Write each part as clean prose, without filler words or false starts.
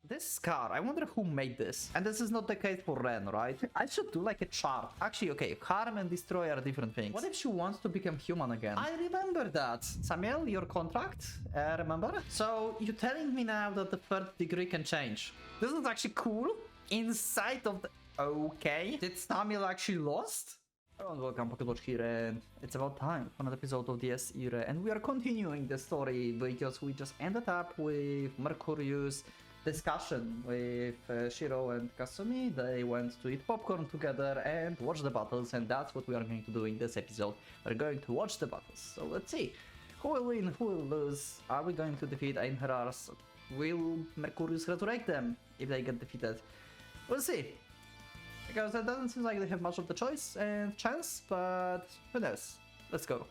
This scar, I wonder who made this. And this is not the case for Ren, right? I should do like a chart. Actually, okay, harm and destroy are different things. What if she wants to become human again? I remember that. Samuel, your contract, remember? So, you're telling me now that the third degree can change. This is actually cool. Inside of the... Okay. Did Samuel actually lost? Hello and welcome, PocketWatch here, and it's about time for another episode of DS irae, and we are continuing the story because we just ended up with Mercurius' discussion with Shiro and Kasumi. They went to eat popcorn together and watch the battles, and that's what we are going to do in this episode. We're going to watch the battles, so let's see. Who will win, who will lose? Are we going to defeat Einherjars? Will Mercurius resurrect them if they get defeated? We'll see. Because it doesn't seem like they have much of the choice and chance, but who knows? Let's go.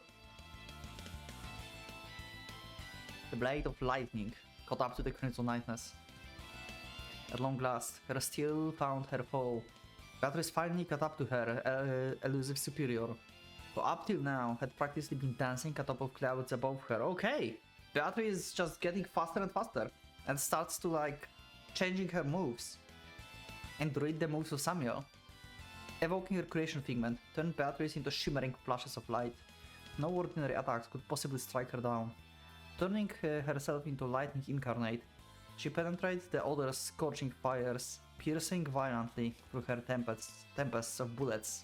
The Blade of Lightning caught up to the Crimson Nightness. At long last, her steel found her foe. Beatrice finally caught up to her elusive superior, who up till now had practically been dancing atop of clouds above her. Okay! Beatrice is just getting faster and faster, and starts to like changing her moves. And read the moves of Samuel. Evoking her creation figment turned Beatrice into shimmering flashes of light. No ordinary attacks could possibly strike her down. Turning herself into lightning incarnate, she penetrates the other's scorching fires, piercing violently through her tempests of bullets.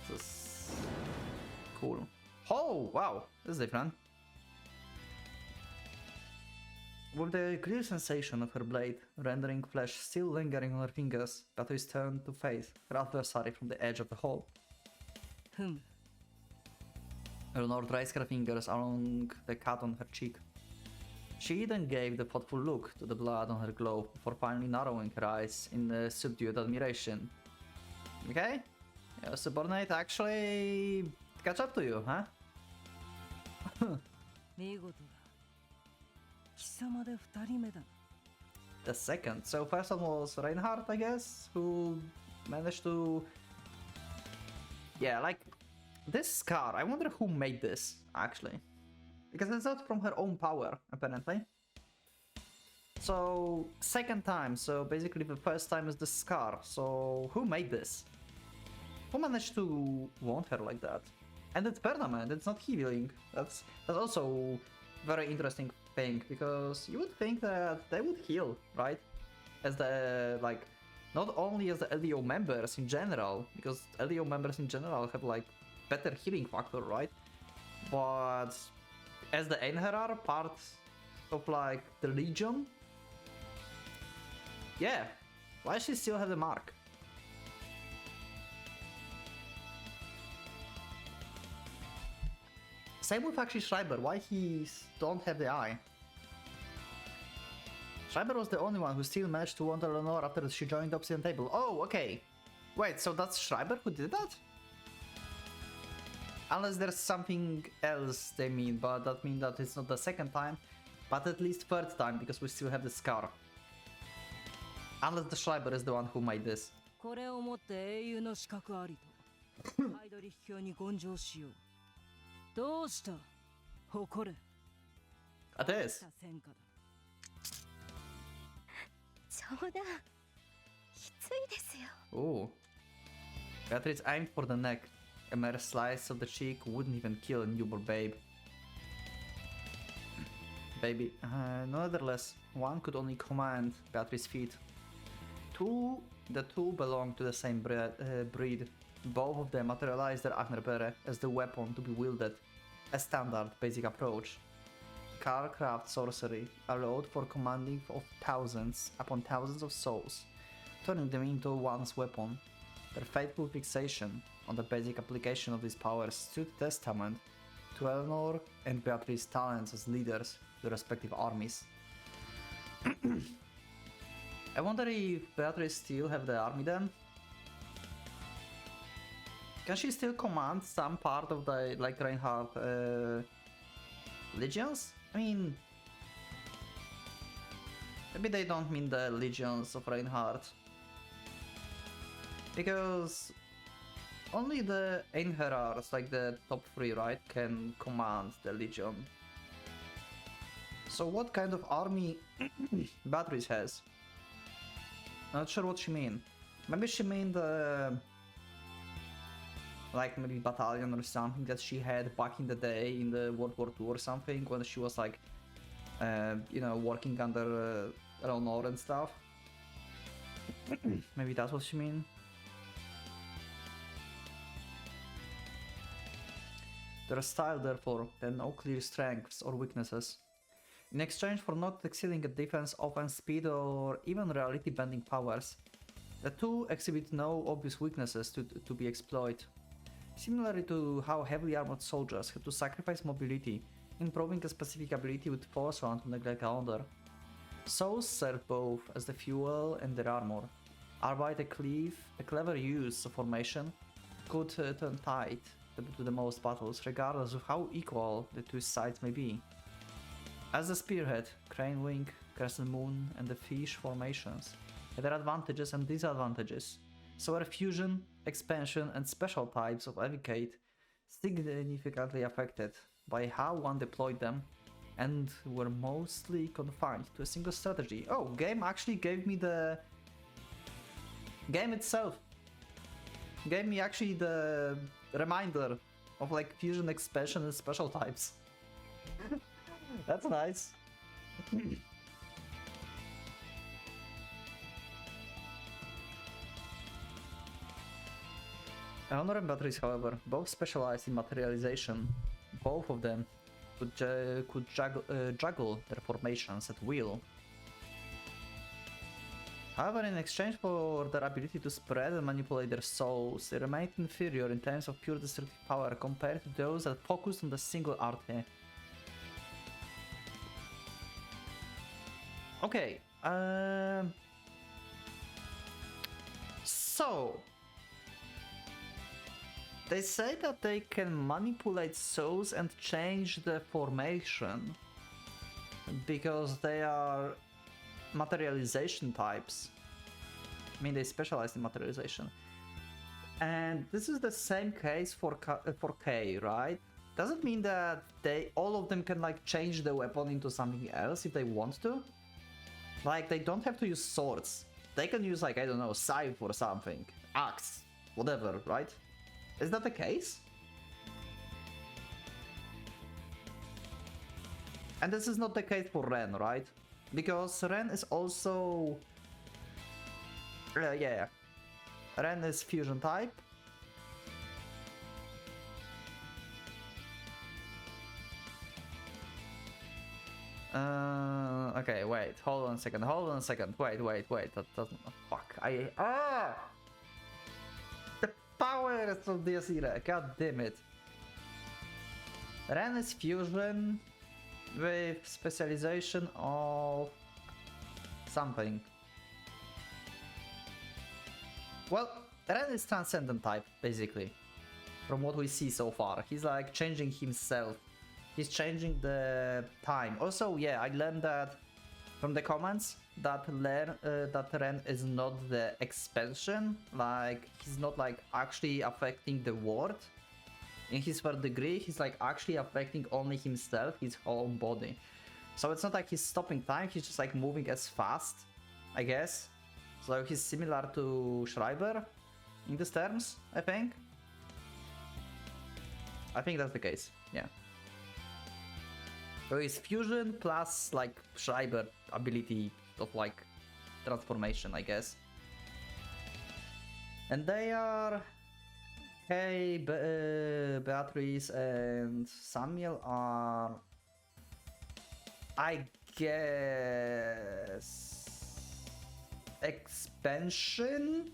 This is cool. Oh, wow, this is different. With the clear sensation of her blade rendering flesh still lingering on her fingers, Beatrice turned to face her adversary from the edge of the hall. Eleanor raised her fingers along the cut on her cheek. She then gave the thoughtful look to the blood on her glove before finally narrowing her eyes in subdued admiration. Okay? Your subordinate actually catch up to you, huh? The second. So first one was Reinhardt, I guess, who managed to... Yeah, like, this scar, I wonder who made this, actually. Because it's not from her own power, apparently. So, second time, so basically the first time is the scar, so who made this? Who managed to wound her like that? And it's permanent, it's not healing. That's also very interesting thing, because you would think that they would heal, right? As the, like, not only as the LDO members in general, because LDO members in general have, like, better healing factor, right? But as the Einherjar part of, like, the Legion, yeah, why does she still have the mark? Same with actually Schreiber, why he don't have the eye? Schreiber was the only one who still managed to wound Eleanor after she joined the Obsidian Table. Oh, okay. Wait, so that's Schreiber who did that? Unless there's something else they mean, but that means that it's not the second time, but at least third time, because we still have the scar. Unless the Schreiber is the one who made this. It is. Ooh. Beatrice aimed for the neck. A mere slice of the cheek wouldn't even kill a newborn babe. Nonetheless, one could only command Beatrice's feet. The two belonged to the same breed. Both of them materialized their Agnerbere as the weapon to be wielded. A standard basic approach. Carcraft sorcery allowed for commanding of thousands upon thousands of souls, turning them into one's weapon. Their faithful fixation on the basic application of these powers stood testament to Eleanor and Beatrice's talents as leaders of the respective armies. I wonder if Beatrice still have the army then? Can she still command some part of the, like, Reinhardt legions? I mean, maybe they don't mean the legions of Reinhardt. Because only the Einherjars, like the top 3, right, can command the legion. So what kind of army Beatrice has? Not sure what she mean. Maybe she mean the... like maybe battalion or something that she had back in the day in the World War II or something, when she was like, you know, working under Eleanor and stuff. Maybe that's what she mean. Their style, therefore, had no clear strengths or weaknesses. In exchange for not exceeding a defense, offense, speed, or even reality-bending powers, the two exhibit no obvious weaknesses to be exploited. Similarly to how heavily armored soldiers had to sacrifice mobility, improving a specific ability with force round to neglect another. Souls serve both as the fuel and their armor, albeit a clever use of formation could turn tide to the most battles, regardless of how equal the two sides may be. As the Spearhead, Crane Wing, Crescent Moon, and the Fish formations had their advantages and disadvantages, so were fusion, expansion, and special types of Evocate significantly affected by how one deployed them, and were mostly confined to a single strategy. Oh, game actually gave me the... game itself gave me actually the reminder of like fusion, expansion, and special types. That's nice. Honor and Beatrice, however, both specialized in materialization. Both of them could juggle their formations at will. However, in exchange for their ability to spread and manipulate their souls, they remained inferior in terms of pure destructive power compared to those that focused on the single arte. Okay, so they say that they can manipulate souls and change the formation because they are materialization types. I mean, they specialize in materialization. And this is the same case for K, right? Does it mean that all of them can like change the weapon into something else if they want to? Like, they don't have to use swords. They can use, like, I don't know, scythe or something. Axe. Whatever, right? Is that the case? And this is not the case for Ren, right? Because Ren is also... yeah. Ren is fusion type. Okay, wait, hold on a second, wait, that doesn't... fuck, the powers of this irae, god damn it. Ren is fusion with specialization of something. Well, Ren is transcendent type, basically, from what we see so far. He's like changing himself. He's changing the time. Also, yeah, I learned that from the comments that Ren is not the expansion. Like, he's not like actually affecting the world. In his third degree, he's like actually affecting only himself, his own body. So it's not like he's stopping time, he's just like moving as fast, I guess. So he's similar to Schreiber in these terms, I think. I think that's the case, yeah. So it's fusion plus like Schreiber ability of like transformation, I guess. And they are... Hey, Beatrice and Samuel are... I guess... expansion?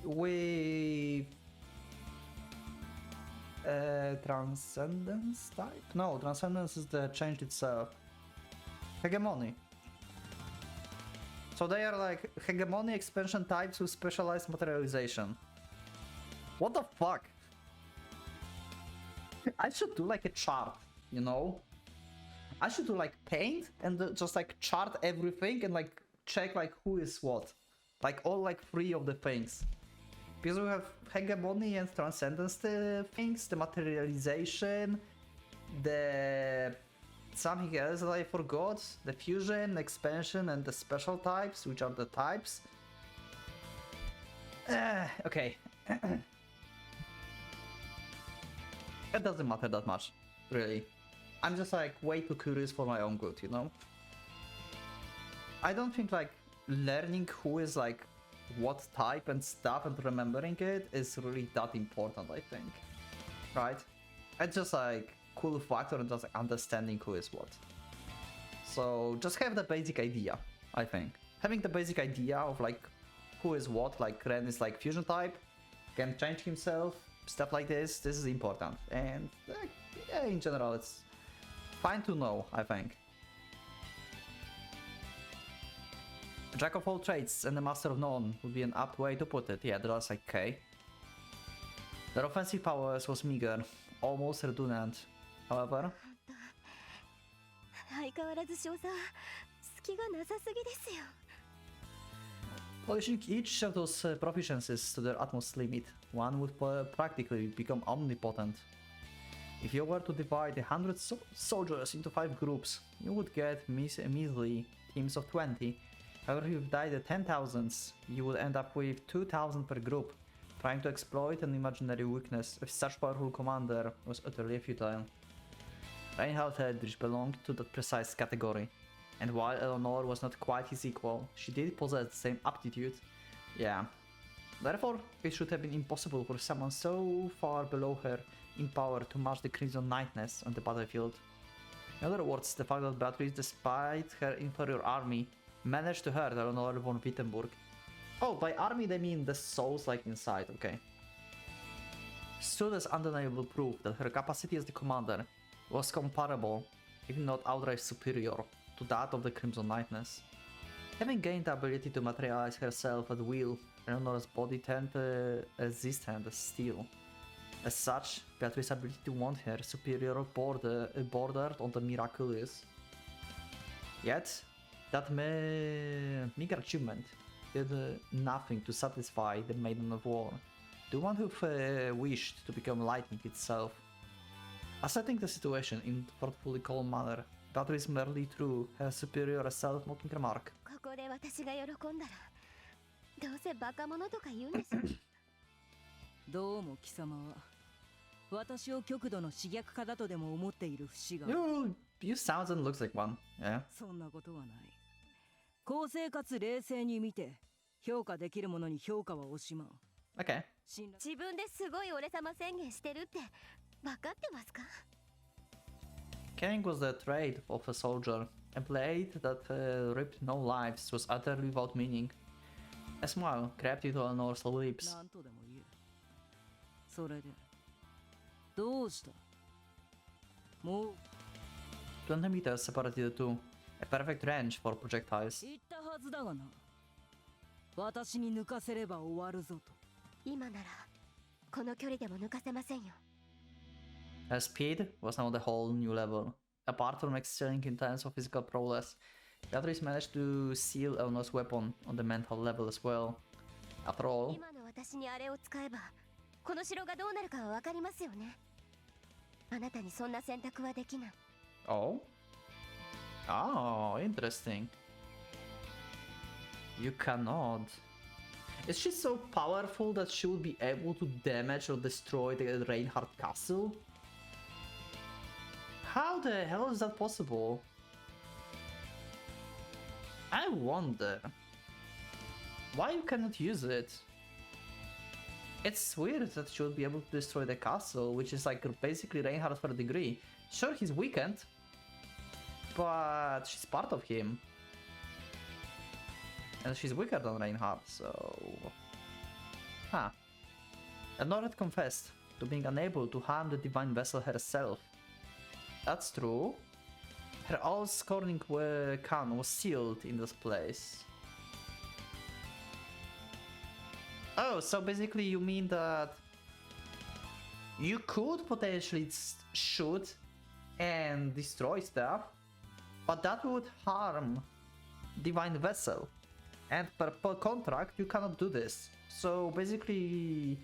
With... transcendence type? No, transcendence is the change itself. Hegemony. So they are like hegemony expansion types with specialized materialization. What the fuck? I should do like a chart, you know? I should do like paint and just like chart everything and like check like who is what. Like all like 3 of the things. Because we have hegemony and transcendence things, the materialization, the something else that I forgot, the fusion, expansion, and the special types, which are the types. Okay. It doesn't matter that much, really. I'm just like way too curious for my own good, you know? I don't think like learning who is like what type and stuff and remembering it is really that important, I think. Right? It's just like cool factor and just like understanding who is what. So just have the basic idea, I think. Having the basic idea of like who is what, like Ren is like fusion type, can change himself, stuff like this is important. And yeah, in general it's fine to know, I think. Jack of all trades and the master of none would be an apt way to put it. Yeah, that's like okay. Their offensive powers was meager, almost redundant. However, polishing each of those proficiencies to their utmost limit, one would practically become omnipotent. If you were to divide 100 soldiers into 5 groups, you would get measly teams of 20. However, if you died at 10,000s, you would end up with 2,000 per group. Trying to exploit an imaginary weakness with such powerful commander was utterly futile. Reinhardt Eldridge belonged to that precise category, and while Eleanor was not quite his equal, she did possess the same aptitude. Yeah. Therefore, it should have been impossible for someone so far below her in power to match the Crimson Knightness on the battlefield. In other words, the fact that Beatrice, despite her inferior army, managed to hurt Eleanor von Wittenberg. Oh, by army they mean the souls like inside, okay. Stood as undeniable proof that her capacity as the commander was comparable, if not outright superior, to that of the Crimson Knightness. Having gained the ability to materialize herself at will, Eleanor's body turned resistant as steel. As such, Beatrice's ability to want her superior bordered on the miraculous. Yet, that meager achievement did nothing to satisfy the Maiden of War, the one who wished to become lightning itself. Assessing the situation in thoughtfully calm manner, Beatrice merely threw her superior self-mocking remark. どうも貴様は私を極度の刺激家だとでも思っている節が You sounds and looks like one, yeah. そんなことはない。公正かつ冷静に見て評価できるものに評価は惜しまん。 Okay. 自分ですごい俺様宣言してるって分かってますか? Killing was the trade of a soldier, a blade that ripped no lives, was utterly without meaning. A smile crept into Eleanor's lips. なんとでも言う。それでどうした？もう 20 meters separated the two, a perfect range for projectiles. 言ったはずだがな。私に抜かせれば終わるぞと。今ならこの距離でも抜かせませんよ。Her speed was now the whole new level. Apart from excelling in terms of physical prowess, Beatrice managed to seal Eleanor's weapon on the mental level as well. After all, 今の私にあれを使えばこの城がどうなるかは分かりますよね。あなたにそんな選択はできない。oh? Oh, interesting. You cannot. Is she so powerful that she would be able to damage or destroy the Reinhardt castle? How the hell is that possible? I wonder. Why you cannot use it? It's weird that she would be able to destroy the castle, which is like basically Reinhardt for a degree. Sure, he's weakened, but she's part of him. And she's weaker than Reinhardt, so... Huh. Eleanor had confessed to being unable to harm the divine vessel herself. That's true. Her all-scorning can was sealed in this place. Oh, so basically you mean that you could potentially shoot and destroy stuff, but that would harm divine vessel. And per contract you cannot do this. So basically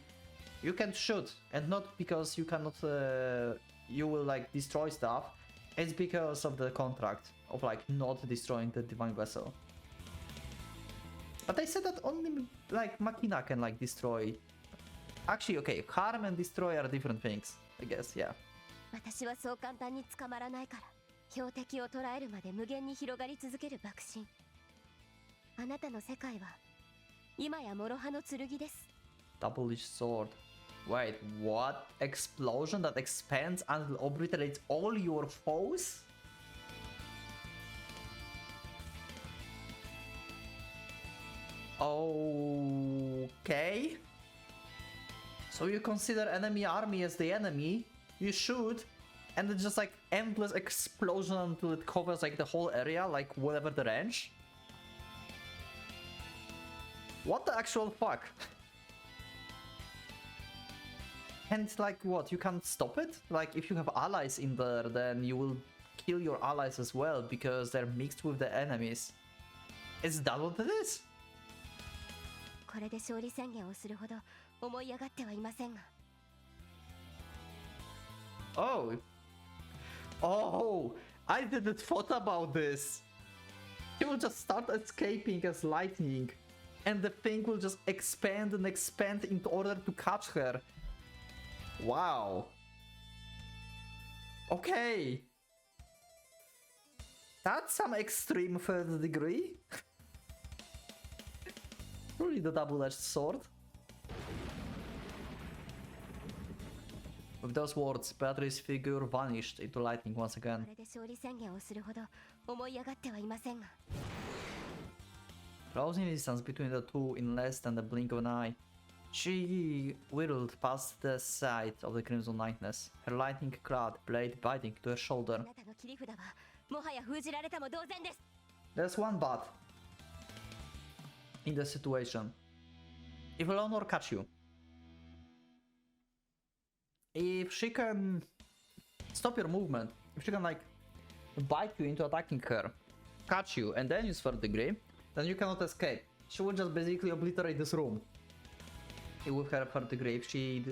you can shoot, and not because you cannot you will like destroy stuff, it's because of the contract of like not destroying the divine vessel. But I said that only like Machina can like destroy. Actually, okay, harm and destroy are different things, I guess, yeah. 私はそう簡単に捕まらないから、標的を捉えるまで無限に広がり続ける爆心。あなたの世界は今や諸刃の剣です。Double-edged sword. Wait, what? Explosion that expands and obliterates all your foes? Okay. So you consider enemy army as the enemy, you shoot, and it's just like endless explosion until it covers like the whole area, like whatever the range? What the actual fuck? And like what, you can't stop it? Like if you have allies in there, then you will kill your allies as well because they're mixed with the enemies. Is that what it is? これで勝利宣言をするほど思い上がってはいませんが。Oh. Oh, I didn't thought about this. He will just start escaping as lightning, and the thing will just expand and expand in order to catch her. Wow. Okay. That's some extreme third degree. Really the double-edged sword. With those words, Beatrice's figure vanished into lightning once again. これで勝利宣言をするほど思い上がってはいませんが。Closing distance between the two in less than the blink of an eye. She whirled past the side of the Crimson Knightess, her lightning-clad blade biting to her shoulder. あなたの切り札はもはや封じられたも同然です。 There's one but in the situation. If Eleanor catch you, if she can stop your movement, if she can like bite you into attacking her, catch you, and then use third degree, then you cannot escape. She will just basically obliterate this room with her third degree. If she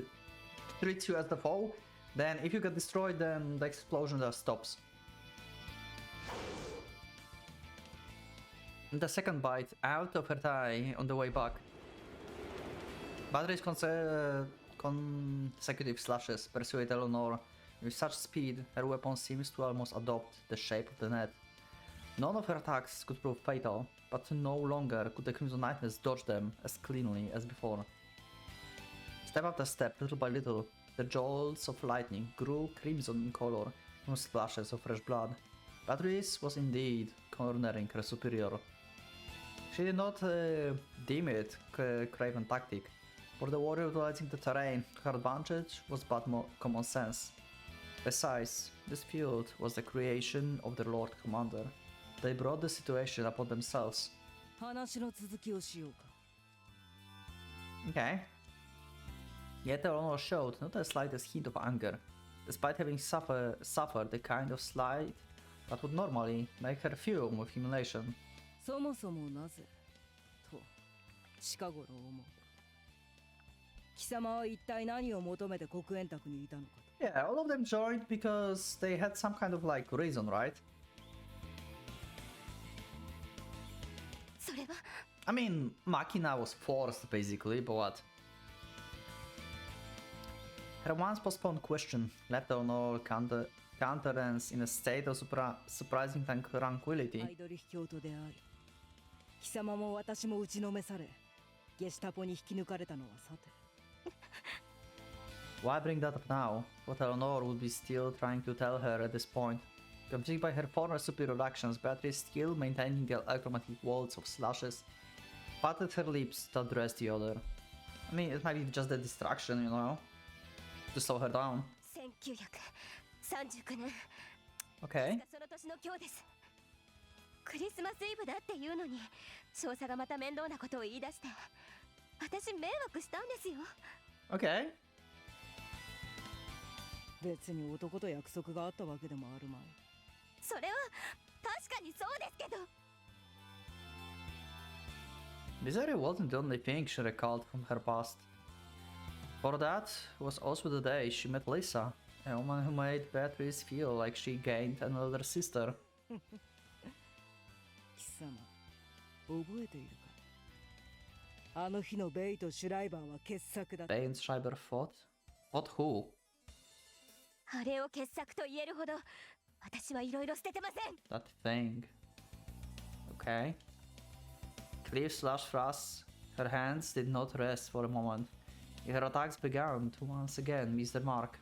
treats you as the foe, then if you get destroyed, then the explosion just stops. The second bite out of her thigh on the way back. Battery's consecutive slashes persuade Eleanor. With such speed, her weapon seems to almost adopt the shape of the net. None of her attacks could prove fatal, but no longer could the Crimson Knightess dodge them as cleanly as before. Step after step, little by little, the jolts of lightning grew crimson in color from splashes of fresh blood. Beatrice was indeed cornering her superior. She did not deem it a craven tactic. For the warrior utilizing the terrain, her advantage was but more common sense. Besides, this field was the creation of their Lord Commander. They brought the situation upon themselves. 話の続きをしようか。 Okay. Yet Eleanor showed not the slightest hint of anger, despite having suffered the kind of slight that would normally make her fume with humiliation. そもそもなぜと近頃思う。貴様は一体何を求めて黒煙卓にいたのかと。 Yeah, all of them joined because they had some kind of like reason, right? それは I mean, Machina was forced basically, but what? Her once postponed question left Eleanor countenance in a state of surprising tranquility. アイドル卑怯とであり、貴様も私も打ちのめされ、ゲシュタポに引き抜かれたのはさて。 Why bring that up now? What Eleanor would be still trying to tell her at this point. Confused by her former superior actions, Beatrice, still maintaining the electromagnetic walls of slashes, patted her lips to address the other. I mean, it might be just a distraction, you know? To slow her down. 1939年 Okay. その年の今日です。クリスマスイブだっていうのに少佐がまた面倒なことを言い出して、私迷惑したんですよ。 Okay. 別に男と約束があったわけでもあるまい。それは確かにそうですけど。 Misery wasn't the only thing she recalled from her past. For that was also the day she met Lisa A woman who made Beatrice feel like she gained another sister. 貴様覚えているか。あの日のベイとシュライバーは傑作だった。 Bane Schreiber fought? Fought who? あれを傑作と言えるほど私はいろいろ捨ててません。 That thing. Okay. Cleave slash thrust. Her hands did not rest for a moment. Her attacks began to once again miss the mark.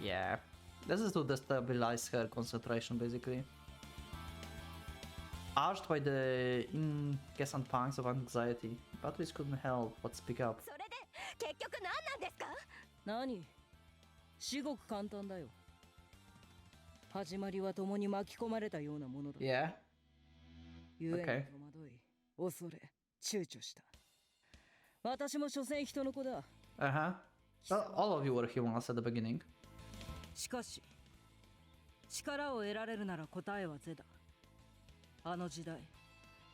Yeah. This is to destabilize her concentration basically. Urged by the incessant pangs of anxiety, Beatrice couldn't help but speak up. それで結局何なんですか。何？至極簡単だよ。始まりは共に巻き込まれたようなものだ。Yeah. ゆえに戸惑い、恐れ、躊躇した。私も所詮人の子だ。Uh-huh. All of you were humans at the beginning. しかし、力を得られるなら答えは是だ。あの時代、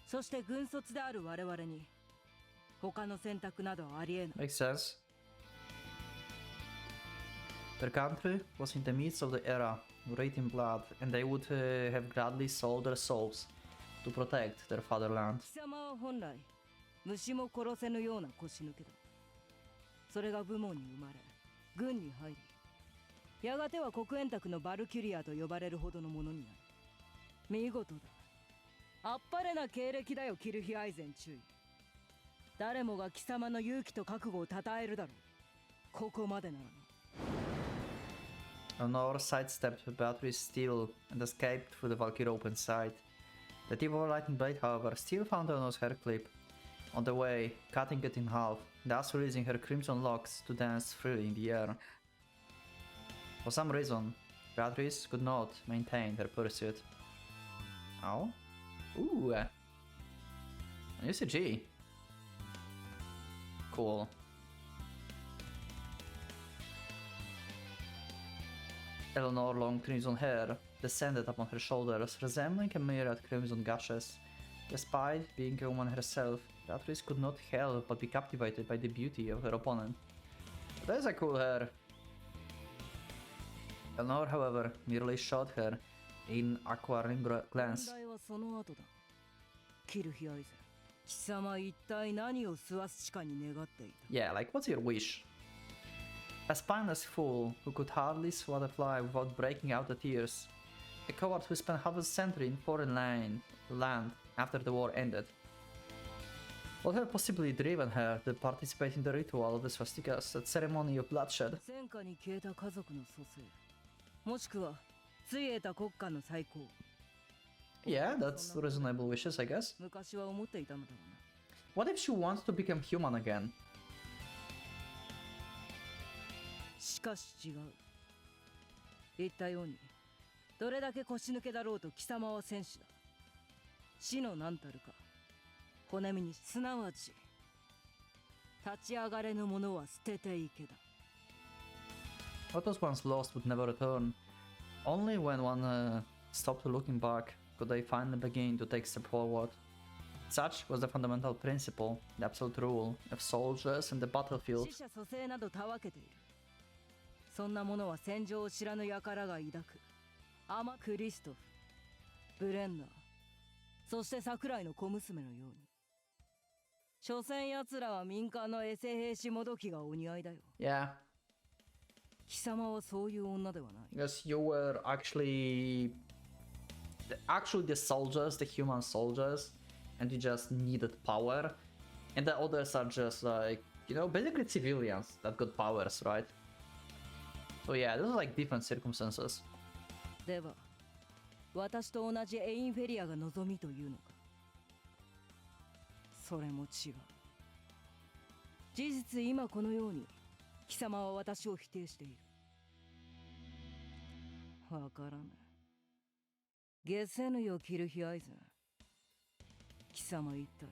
そして軍卒である我々に、他の選択などありえない。Makes sense. Their country was in the midst of the era, red in blood, and they would have gladly sold their souls to protect their fatherland. 貴様は本来、虫も殺せぬような腰抜けだ。それが部門に生まれ、軍に入り、やがては黒煙卓のバルキュリアと呼ばれるほどのものになる。見事だ。あっぱれな経歴だよ、キルヒアイゼン注意。誰もが貴様の勇気と覚悟を称えるだろう。ここまでならな。Honor sidestepped Beatrice's steel and escaped through the Valkyrie open side. The tip of a lightning blade, however, still found Honor's hair clip. On the way, cutting it in half, thus releasing her crimson locks to dance freely in the air. For some reason, Beatrice could not maintain her pursuit. Oh? Ooh! A new CG. Cool. Eleanor's long crimson hair descended upon her shoulders, resembling a myriad crimson gashes. Despite being a woman herself, Beatrice could not help but be captivated by the beauty of her opponent. That's a cool hair. Eleanor, however, merely shot her in acquiring glance. 問題はその後だ。キルヒアイゼン、貴様一体何を吸わす地下に願っていた。 Yeah, like what's your wish? A spineless fool who could hardly swat a fly without breaking out the tears. A coward who spent half a century in foreign land after the war ended. What had possibly driven her to participate in the ritual of the swastikas, a ceremony of bloodshed? 戦火に消えた家族の蘇生、もしくはついえた国家の再興。 Yeah, that's reasonable wishes, I guess. 昔は思っていたのだろうな。What if she wants to become human again? しかし違う。言ったように、どれだけ腰抜けだろうと貴様は戦士だ。死の何たるか、骨身にすなわち、立ち上がれぬものは捨てていけだ。What was once lost would never return. Only when one stopped looking back could they finally begin to take a step forward. Such was the fundamental principle, the absolute rule, of soldiers in the battlefield. 死者蘇生などたわけている。そんなものは戦場を知らぬ輩が抱く。クリストフ、ブレンナー、そして桜井の小娘のように。所詮奴らは民間のエセ兵士もどきがお似合いだよ。Yeah. 貴様はそういう女ではない。 Because you were actually the soldiers, the human soldiers, and you just needed power, and the others are just like, you know, basically civilians that got powers, right? So yeah, those are like different circumstances. では、私と同じエインフェリアが望みというのか。それも違う。事実今このように、貴様は私を否定している。わからぬ。ゲセヌよキルヒアイゼン。貴様一体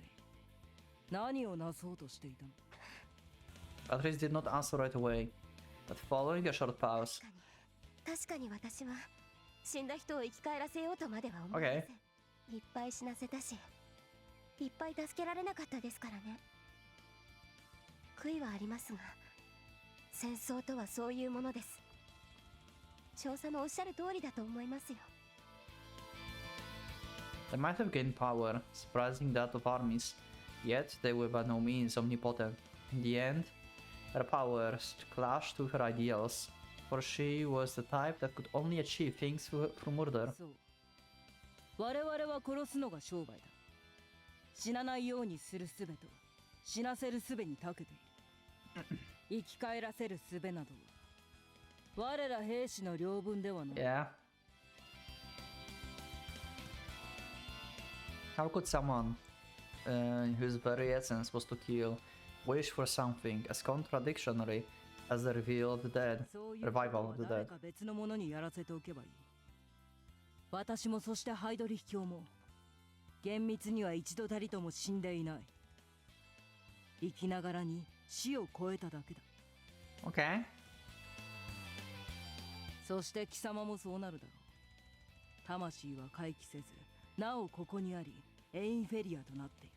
何をなそうとしていたの？ Patrice did not answer right away, but following a short pause. 確かに私は死んだ人を生き返らせようとまでは思いません。いっぱい死なせたし、いっぱい助けられなかったですからね。悔いはありますが、戦争とはそういうものです。少佐のおっしゃる通りだと思いますよ。 They might have gained power, surprising that of armies, yet they were by no means omnipotent. In the end, her powers clashed with her ideals, for she was the type that could only achieve things through murder. そう。我々は殺すのが商売だ。死なないようにする術と死なせる術に長けている。生き返らせる術など我ら兵士の領分ではない。Yeah. How could someone, whose very essence was to kill, wish for something as contradictory as the reveal of the dead, そういう revival of the 誰 dead? か別のものにやらせておけばいい。私もそしてハイドリヒ教も厳密には一度たりとも死んでいない。生きながらに死を超えただけだ。 Okay. そして貴様もそうなるだろう。魂は回帰せず、なおここにあり、エインフェリアとなっていく。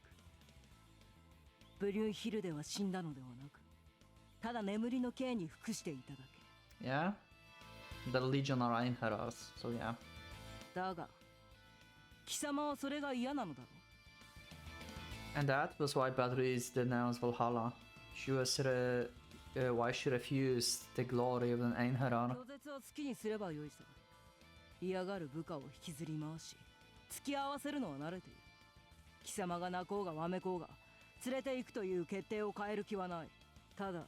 ブリュンヒルでは死んだのではなく、ただ眠りの刑に服していただけ。 Yeah. The Legion are Einherjars, so yeah. だが、貴様はそれが嫌なのだろう。 And that was why Beatrice denounced Valhalla. She was why she refused the glory of an Einherjar. 拒絶は好きにすればよいさ。嫌がる部下を引きずり回し、付き合わせるのは慣れている。貴様が泣こうがわめこうが、連れて行くという決定を変える気はない。ただ、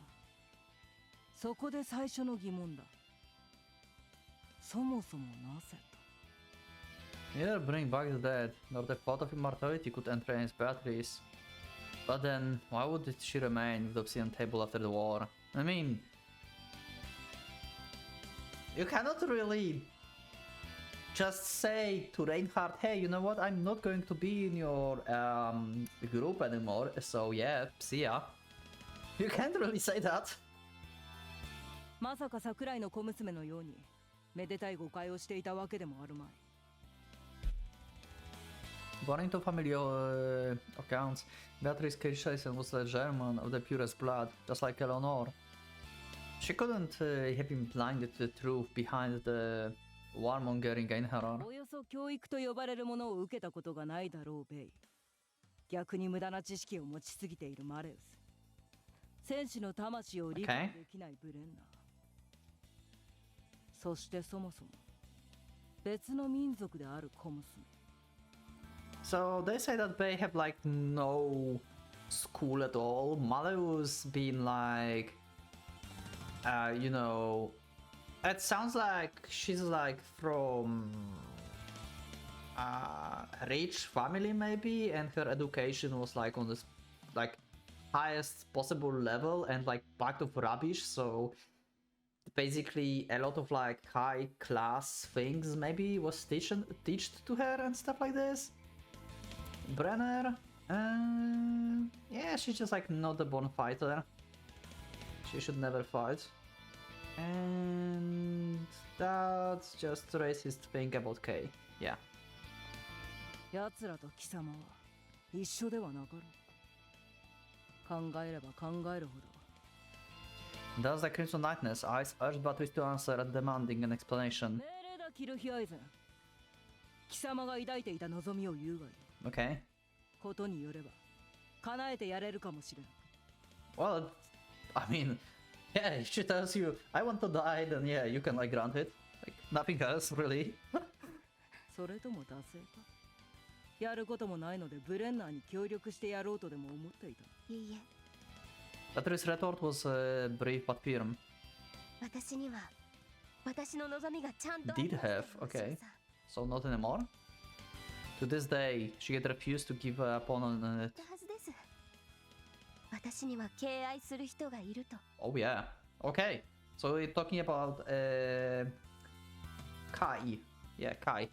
そこで最初の疑問だ。そもそもなぜだ。 Either bring back the dead, nor the pot of immortality could entrance Beatrice. But then, why would she remain with the obsidian table after the war? I mean, you cannot really just say to Reinhardt, hey, you know what, I'm not going to be in your group anymore, so yeah, see ya. You can't really say that. まさか桜井の小娘のように、めでたい誤解をしていたわけでもあるまい。 According to familiar accounts, Beatrice Kirchheisen was a German of the purest blood, just like Eleanor. She couldn't have been blinded to the truth behind the warmongering Einherjar. およそ教育と呼ばれるものを受けたことがないだろうベイ。逆に無駄な知識を持ちすぎているマレウス。戦士の魂を理解できないブレンナー。そしてそもそも別の民族である小娘。 So they say that they have like no school at all. Maleu's been like, you know, it sounds like she's like from a rich family maybe, and her education was like on this like highest possible level and like packed of rubbish. So basically a lot of like high class things maybe was teached to her and stuff like this. Brenner, yeah, she's just like not a born fighter. She should never fight. And that's just racist thing about Kay. Yeah. 奴らと貴様は一緒ではなかろう。考えれば考えるほど。 Does the Crimson Knight's eyes urged Beatrice to answer, demanding an explanation? 命令だキルヒアイゼン。貴様が抱いていた望みを言うがいい。 Okay. ことによれば叶えてやれるかもしれん。 Well, I mean, yeah, if she tells you, I want to die, then yeah, you can like grant it. Like, nothing else, really. それとも惰性か。やることもないのでブレンナーに協力してやろうとでも思っていた。いいえ、 Beatrice's retort was brief but firm. 私には私の望みがちゃんと Did have, okay. So not anymore? To this day, she had refused to give up on it. はずです。私には敬愛する人がいると。 Oh yeah. Okay. So we're talking about Kai. Yeah, Kai.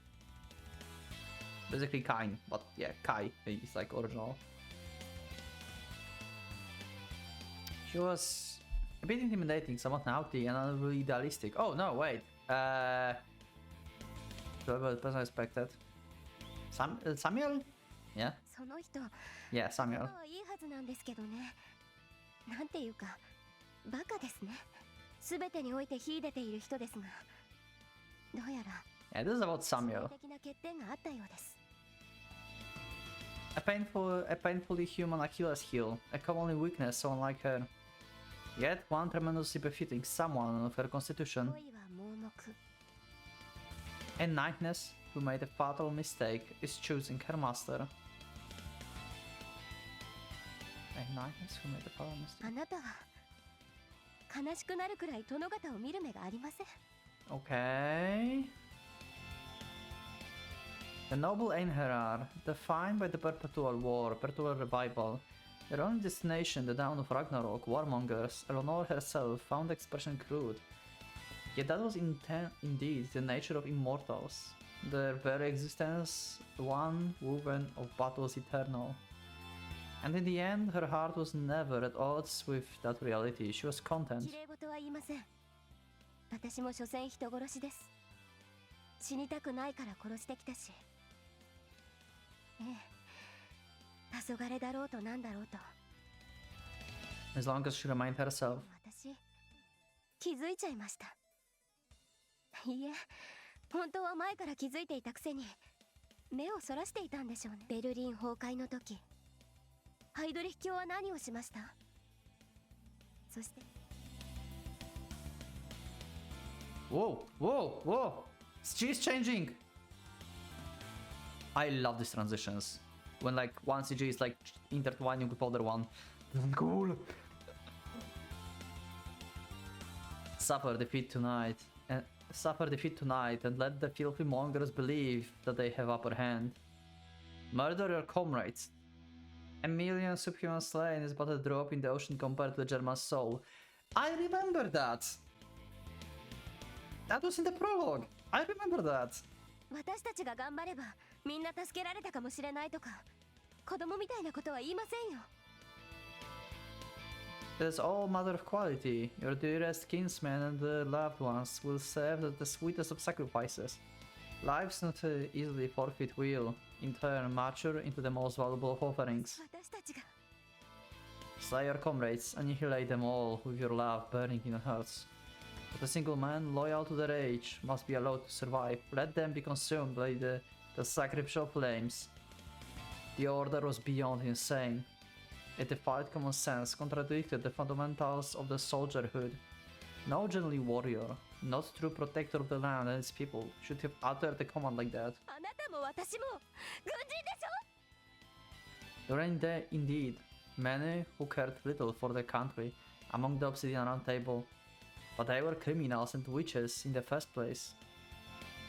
Basically Kain, but yeah, Kai is like original. She was a bit intimidating, somewhat naughty, and unrealistic. Oh no, wait. The person I expected. Samuel? Yeah. その人、 Yeah, Samuel. はいいはずなんですけどね。なんていうか、バカですね。すべてにおいて秀でている人ですが、どうやら Yeah, this is about 致 Samuel. 命的な欠点があったようです。 A painfully human Achilles heel, a commonly weakness so unlike her. Yet one tremendously befitting someone of her constitution. 恋は盲目。 A knightness who made a fatal mistake is choosing her master. A knightness who made a fatal mistake. あなたは悲しくなるくらい殿方を見る目がありません。 Okay. The noble Einherjar, defined by the perpetual war, perpetual revival, their only destination, the dawn of Ragnarok, warmongers, Eleanor herself found the expression crude. Yet that was indeed the nature of immortals, their very existence, one woven of battles eternal. And in the end, her heart was never at odds with that reality. She was content. 綺麗事は言いません。私も所詮人殺しです。死にたくないから殺してきたし。ええ、黄昏だろうとなんだろうと。As long as she remained herself. 私、気づいちゃいました。いいえ、本当は前から気づいていたくせに、目をそらしていたんでしょうね。ベルリン崩壊の時、ハイドリヒ卿は何をしました？そして。Whoa, whoa, whoa! She's changing! I love these transitions. When like one CG is like intertwining with other one. Cool! Suffer defeat tonight. Suffer defeat tonight and let the filthy mongers believe that they have upper hand. Murder your comrades. A million subhuman slain is but a drop in the ocean compared to the German soul. I remember that! That was in the prologue. I remember that. 私たちが頑張ればみんな助けられたかもしれないとか子供みたいなことは言いませんよ。 It is all matter of quality. Your dearest kinsmen and the loved ones will serve as the sweetest of sacrifices. Lives not easily forfeit will, in turn, mature into the most valuable of offerings. 私たちが Slay your comrades, annihilate them all with your love burning in your hearts. But a single man loyal to their age must be allowed to survive. Let them be consumed by the sacrificial flames. The order was beyond insane. It defied common sense, contradicted the fundamentals of the soldierhood. No genuine warrior, not true protector of the land and its people, should have uttered a command like that. あなたも私も軍人でしょ。 There are indeed many who cared little for their country among the Obsidian Round Table, but they were criminals and witches in the first place.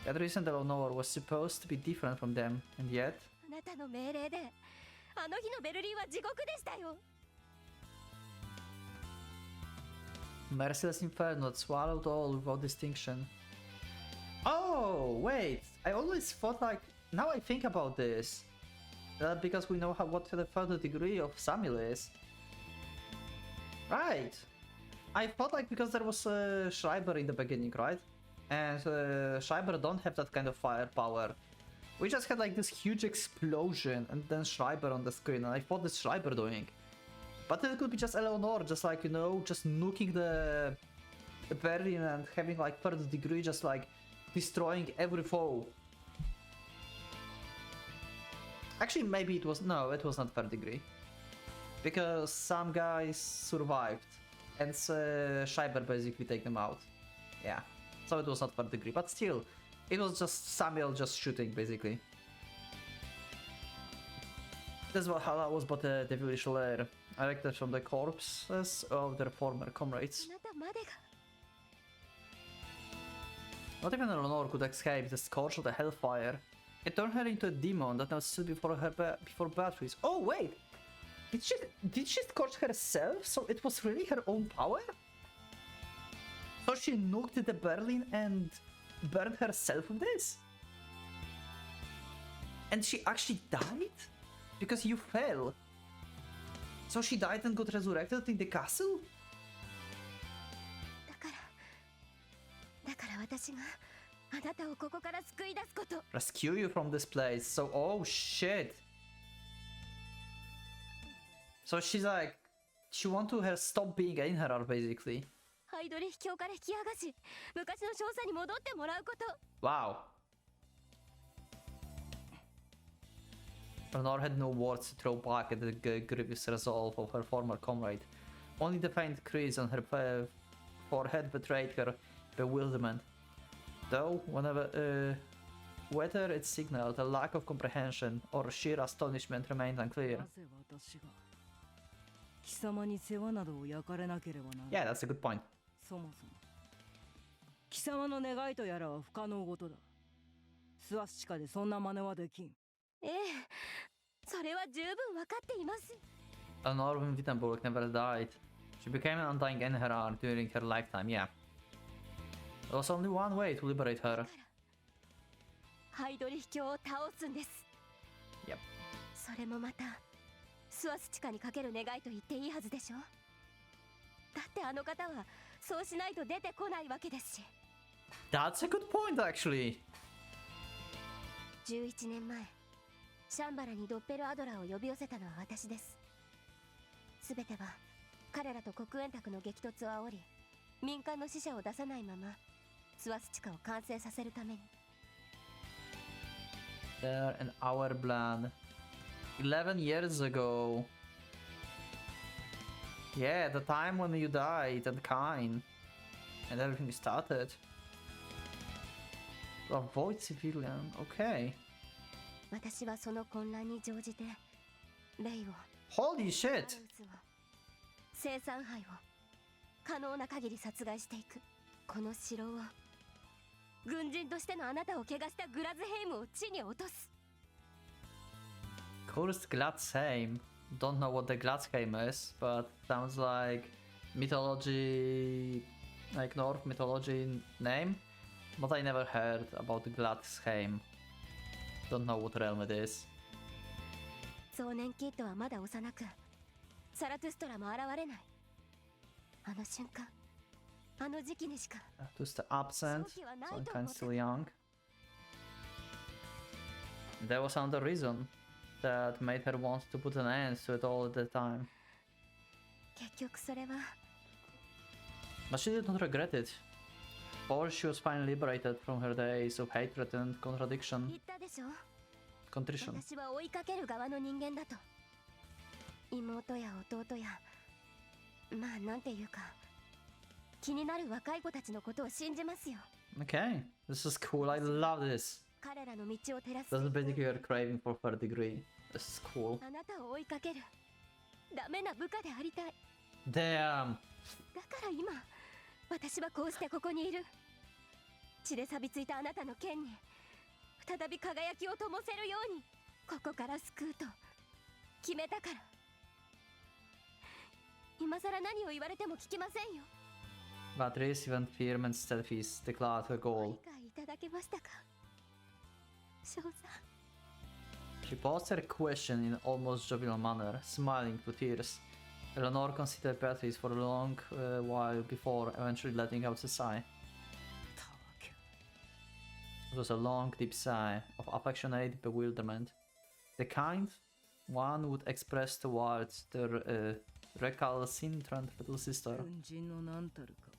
That recent Eleanor was supposed to be different from them, and yet... あなたの命令であの日のベルリンは地獄でしたよ。 Merciless inferno that swallowed all without distinction. Oh, wait! I always thought like... Now I think about this. Because we know what the further degree of Samuel is. Right! I thought like because there was Schreiber in the beginning, right? And Schreiber don't have that kind of firepower. We just had like this huge explosion and then Schreiber on the screen, and I thought this Schreiber doing. But it could be just Eleanor, just like, you know, just nuking the Berlin and having like third degree, just like destroying every foe. Actually, maybe it was, no, it was not third degree. Because some guys survived and Schreiber basically take them out. Yeah, so it was not third degree, but still, it was just Samuel just shooting basically. That's how that was, but the devilish lair, erected from the corpses of their former comrades. あなたまでが Not even Eleanor could escape the scourge of the hellfire. It turned her into a demon that now stood before her before Beatrice. Oh wait! Did she scorch herself? So it was really her own power? So she nuked the Berlin and burned herself with this? And she actually died? Because you fell. So she died and got resurrected in the castle? だから私があなたをここから救い出すこと。 Rescue you from this place. So, oh shit. So she's like, she want to stop being Einherjar basically. ハイドリ秘境から引き剥がし、昔の少佐に戻ってもらうこと。 Wow. Lenore had no words to throw back at the grievous resolve of her former comrade. Only the faint crease on her forehead betrayed her bewilderment. Though, whether it signaled a lack of comprehension or sheer astonishment remained unclear. なぜ私が貴様に世話などを焼かれなければならない。 Yeah, that's a good point. そもそも貴様の願いとやらは不可能事だ。スワスチカでそんな真似はできん。ええ、それは十分わかっています。 Lenore von Wittenberg never died. She became an undying Enherar during her lifetime, yeah. There was only one way to liberate her. ハイドリ秘境を倒すんです。 Yep. それもまたスワスチカにかける願いと言っていいはずでしょ。だってあの方はそうしないと出てこないわけですし。 That's a good point, actually. 11年前、シャンバラにドッペルアドラーを呼び寄せたのは私です。すべては彼らと黒煙卓の激突を煽り、民間の死者を出さないままスワスチカを完成させるために。 There and our plan. 11 years ago. Yeah, the time when you died and Kain. And everything started. To avoid civilian. Okay. 私はその混乱に乗じてレイを、 Holy ア shit! ウスを、生産杯を可能な限り殺害していく。この城を、軍人としてのあなたを汚したグラズヘイムを地に落とす。 Cursed Gladsheim. Don't know what the Gladsheim is, but sounds like mythology, like North mythology name. But I never heard about Gladsheim. Don't know what realm it is. 壮年キッドはまだ幼く、サラトゥストラも現れない。あの瞬間、あの時期にしか。 Just absent, so I'm kind of still young. There was another reason that made her want to put an end to it all at the time. 結局それは、 But she did not regret it. For she was finally liberated from her days of hatred and contradiction. 言ったでしょ。 Contrition. 私は追いかける側の人間だと。妹や弟や、まあなんていうか、気になる若い子たちのことを信じますよ。 Okay, this is cool. I love this. 彼らの道を照らす。 That's basically your craving for third degree. This is cool. あなたを追いかける。ダメな部下でありたい。 Damn. だから今、私はこうしてここにいる。血で錆びついたあなたの剣に再び輝きを灯せるように、ここから救うと決めたから。今さら何を言われても聞きませんよ。 But even Firman Stelfis declared her ご goal. 理解いただけましたか、少佐。 She posed her question in an almost jovial manner, smiling through tears. Eleanor considered Beatrice for a long while before eventually letting out a sigh. It was a long, deep sigh of affectionate bewilderment. The kind one would express towards their recalcitrant little sister. 軍人の何たるかか。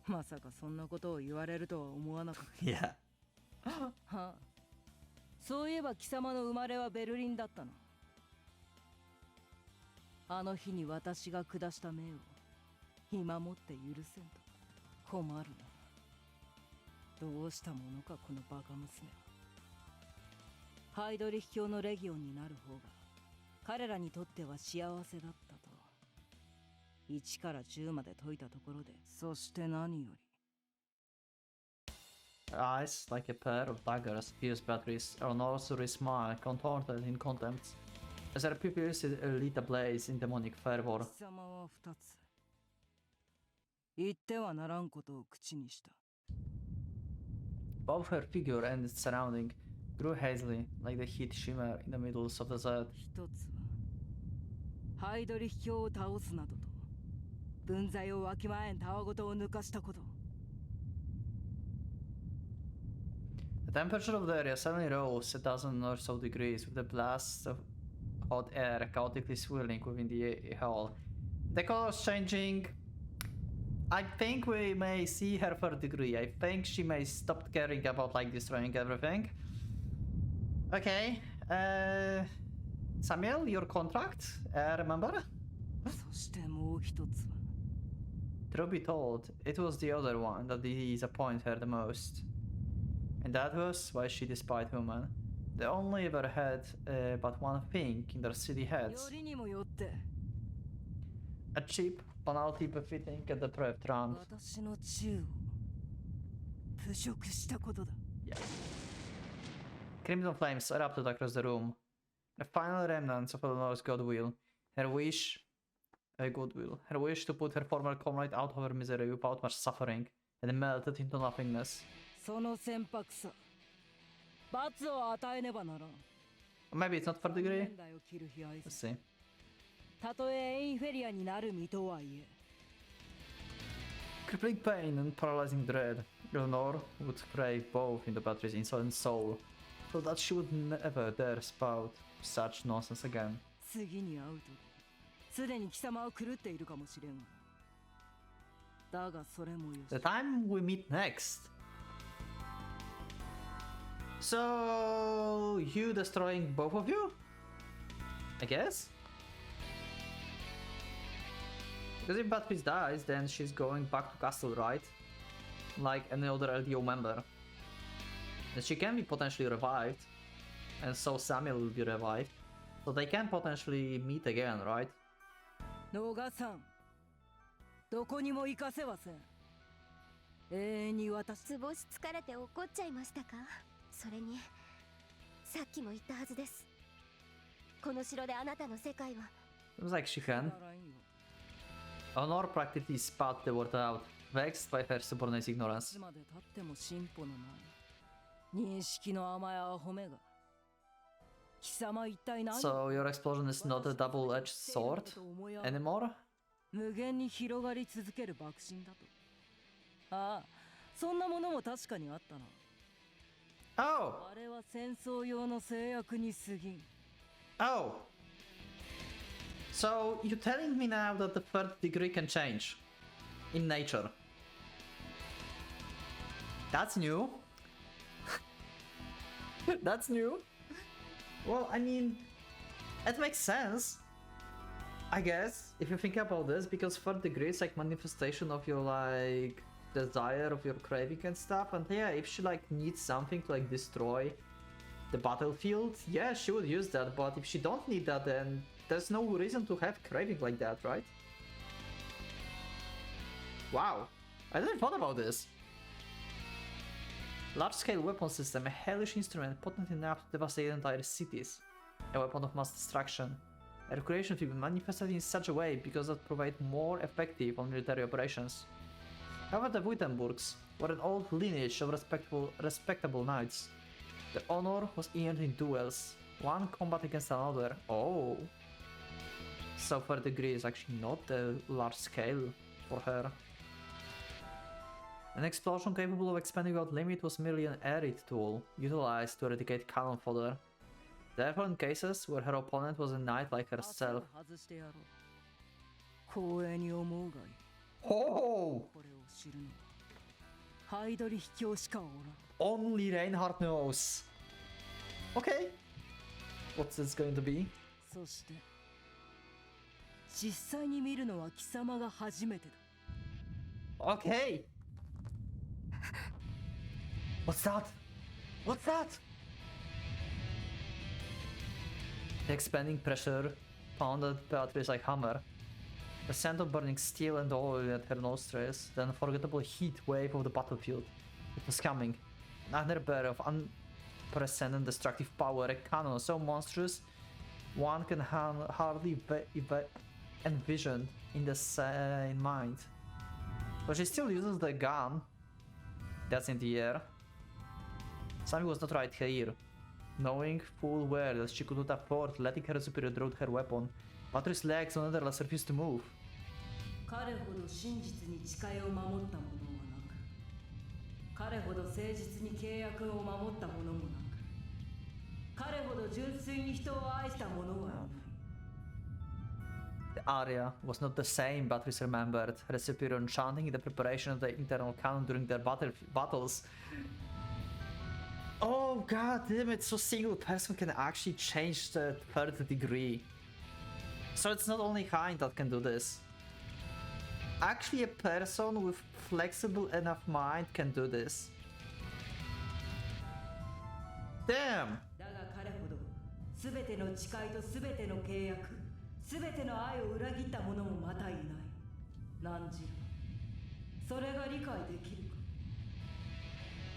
まさかそんなことを言われるとは思わなかった。 Yeah. はあ、そういえば貴様の生まれはベルリンだったの。あの日に私が下した命を今もって許せんと困るな。どうしたものかこのバカ娘は。ハイドリヒ教のレギオンになる方が彼らにとっては幸せだったと1から10まで解いたところで、そして何より Her eyes, like a pair of daggers, pierced Beatrice. Eleanor's smile contorted in contempt, as her pupils lit ablaze in demonic fervor. 貴様は2つ言ってはならんことを口にした。 Both her figure and its surrounding grew hazily, like the heat shimmer in the middle of the desert. 一つはハイドリヒ教を倒すなどと分際をわきまえんたわごとを抜かしたこと。 The temperature of the area suddenly rose a dozen or so degrees, with a blast of hot air chaotically swirling within the hall. The colors changing, I think we may see her third degree. I think she may stop caring about like destroying everything. Okay. Samuel, your contract, remember? そしてもう一つは Truth be told, it was the other one that disappointed her the most. And that was why she despised women. They only ever had but one thing in their silly heads. よりにもよって A cheap penalty befitting a depraved round. 私の銃を侮辱したことだ Yeah. Crimson flames erupted across the room. The final remnants of Eleanor's goodwill. Her wish to put her former comrade out of her misery without much suffering, had melted into nothingness. その船舶さ罰を与えねばならん Maybe it's not third degree? 年代を切る悲哀 Let's さ see. たとえエインフェリアになる身とはいえ Crippling pain and paralyzing dread. Eleanor would crave both in the battery's insolent soul, so that she would never dare spout such nonsense again. 次に会うとすでに貴様は狂っているかもしれんがだがそれもよし The time we meet next. So, you destroying both of you? I guess? Because if Beatrice dies, then she's going back to castle, right? Like any other LDO member. And she can be potentially revived. And so Samuel will be revived. So they can potentially meet again, right? 野賀さんどこにも行かせはせん永遠に私図星疲れて怒っちゃいましたか。それにさっきも言ったはずです。この城であなたの世界は Seems like she can. ならんよ Honor practically spat the word out, vexed by her subordinate's い ignorance. つまで経っても進歩のない認識の甘いアホめが貴様一体何 So your explosion is not a double-edged sword anymore? 無限に広がり続ける爆心だとああそんなものも確かにあったな Oh! あれは戦争用の制約に過ぎん Oh! So you're telling me now that the third degree can change in nature? That's new. That's new. Well, I mean, it makes sense, I guess, if you think about this, because third degree is like manifestation of your like desire, of your craving and stuff. And yeah, if she like needs something to like destroy the battlefield, yeah, she would use that. But if she don't need that, then there's no reason to have craving like that, right? Wow, I didn't thought about this. Large-scale weapon system, a hellish instrument potent enough to devastate entire cities. A weapon of mass destruction. A recreation field manifested in such a way because that provide more effective on military operations. However, the Wittenbergs were an old lineage of respectable knights. Their honor was earned in duels, one combat against another. Oh! So third degree is actually not a large scale for her. An explosion capable of expanding without limit was merely an arid tool, utilized to eradicate cannon fodder. Therefore, in cases where her opponent was a knight like herself. 外してやろう光栄に思うがいい Oh! これを知るのはハイドリ秘境しかおらん Only Reinhardt knows. Okay. What's this going to be? そして実際に見るのは貴様が初めてだ Okay. What's that? What's that? The expanding pressure pounded Beatrice like hammer. The scent of burning steel and oil at her nostrils, the unforgettable heat wave of the battlefield. It was coming. Another bear of unprecedented destructive power, a cannon so monstrous one can hardly envision in the sane mind. But she still uses the gun that's in the air. Something was not right here. Knowing full well that she could not afford letting her superior draw her weapon, Patrick's legs nonetheless refused to move. 彼ほど真実に誓いを守った者はなく彼ほど誠実に契約を守った者もなく彼ほど純粋に人を愛した者はいない The aria was not the same, Batteries remembered. Her superior enchanting in the preparation of the internal cannon during their battles. Oh god damn it, so single person can actually change the third degree. So it's not only Hein that can do this. Actually a person with flexible enough mind can do this. Damn! だが彼ほど全ての誓いと全ての契約、全ての愛を裏切った者もまたいない。何時それが理解できるか。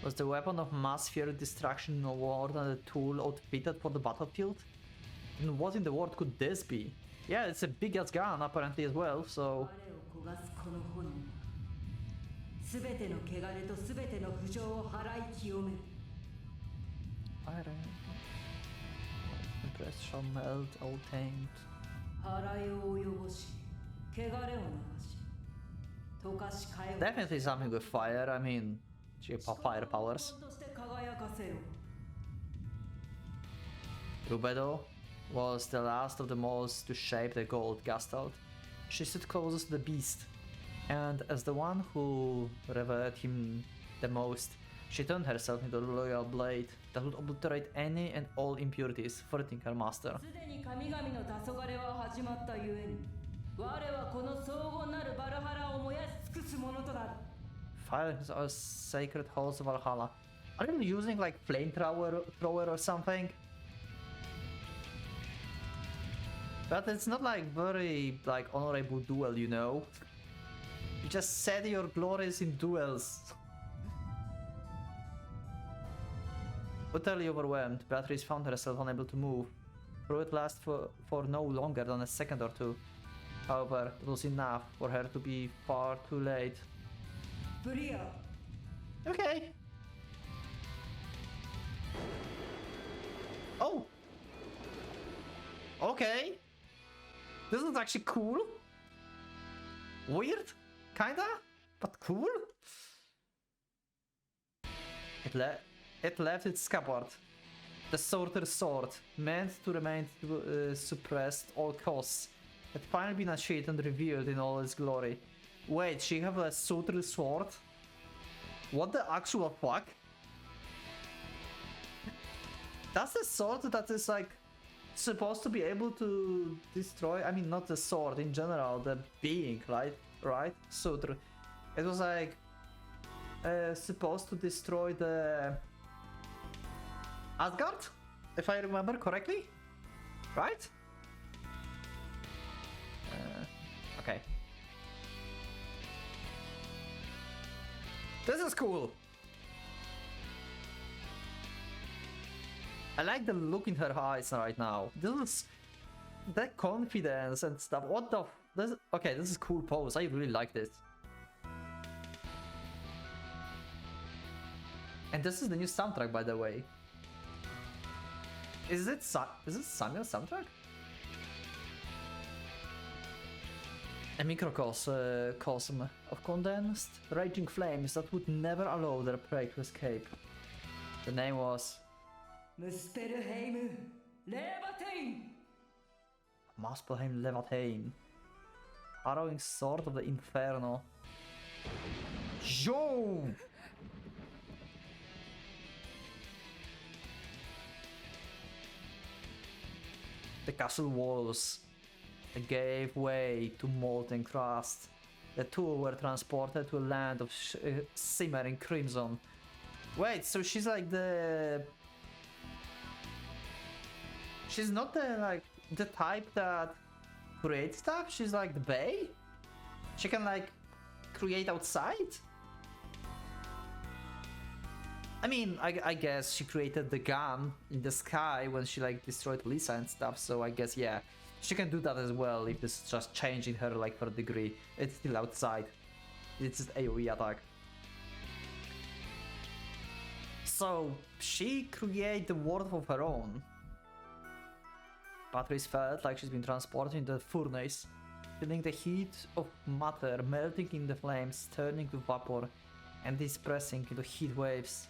Was the weapon of mass fear destruction no more than a tool outfitted for the battlefield? And what in the world could this be? Yeah, it's a big ass gun apparently as well, so... 我を焦がすこの炎、全ての汚れと全ての不条を払い清める。 Irae. The breast shall melt all taint. 払いを及ぼし、汚れを流し、溶かし変え Definitely something with fire, I mean... She have fire powers. として輝かせよ。 Rubedo was the last of the moles to shape the gold Gastalt. She stood closest to the beast, and as the one who revered him the most, she turned herself into a loyal blade that would obliterate any and all impurities, threatening her master. すでに神々の黄昏は始まったゆえに、我はこの荘厳なるバルハラを燃やし尽くすものとなる。 Fire is our sacred halls of Valhalla. Are you using like flamethrower or something? But it's not like very like honorable duel, you know? You just said your glories in duels. Utterly overwhelmed, Beatrice found herself unable to move. Though it lasted for no longer than a second or two. However, it was enough for her to be far too late. Okay. Oh. Okay. This is actually cool. Weird, kinda, but cool. It left its scabbard. The sorter's sword, meant to remain suppressed all costs, had finally been unsheathed and revealed in all its glory. Wait, she have a sorter's sword? What the actual fuck? That's the sword that is like supposed to be able to destroy, I mean not the sword in general, the being, right? Sutra. It was like supposed to destroy the Asgard, if I remember correctly, right? Okay. This is cool. I like the look in her eyes right now. This is that confidence and stuff. What the? Okay, this is cool pose. I really like this. And this is the new soundtrack, by the way. Is it Samuel's soundtrack? A microcosm of condensed, raging flames that would never allow their prey to escape. The name was Muspelheim Levatein, harrowing sword of the Inferno. Yo! The castle walls gave way to molten crust. The two were transported to a land of simmering crimson. Wait, so she's like the... She's not the type that creates stuff? She's like the Bae? She can like create outside? I mean, I guess she created the gun in the sky when she like destroyed Lisa and stuff, so I guess yeah, she can do that as well if this is just changing her like for a degree. It's still outside. It's just AoE attack. So she created the world of her own. Patrice felt like she's been transported into the furnace, feeling the heat of matter melting in the flames, turning to vapor, and dispersing into heat waves.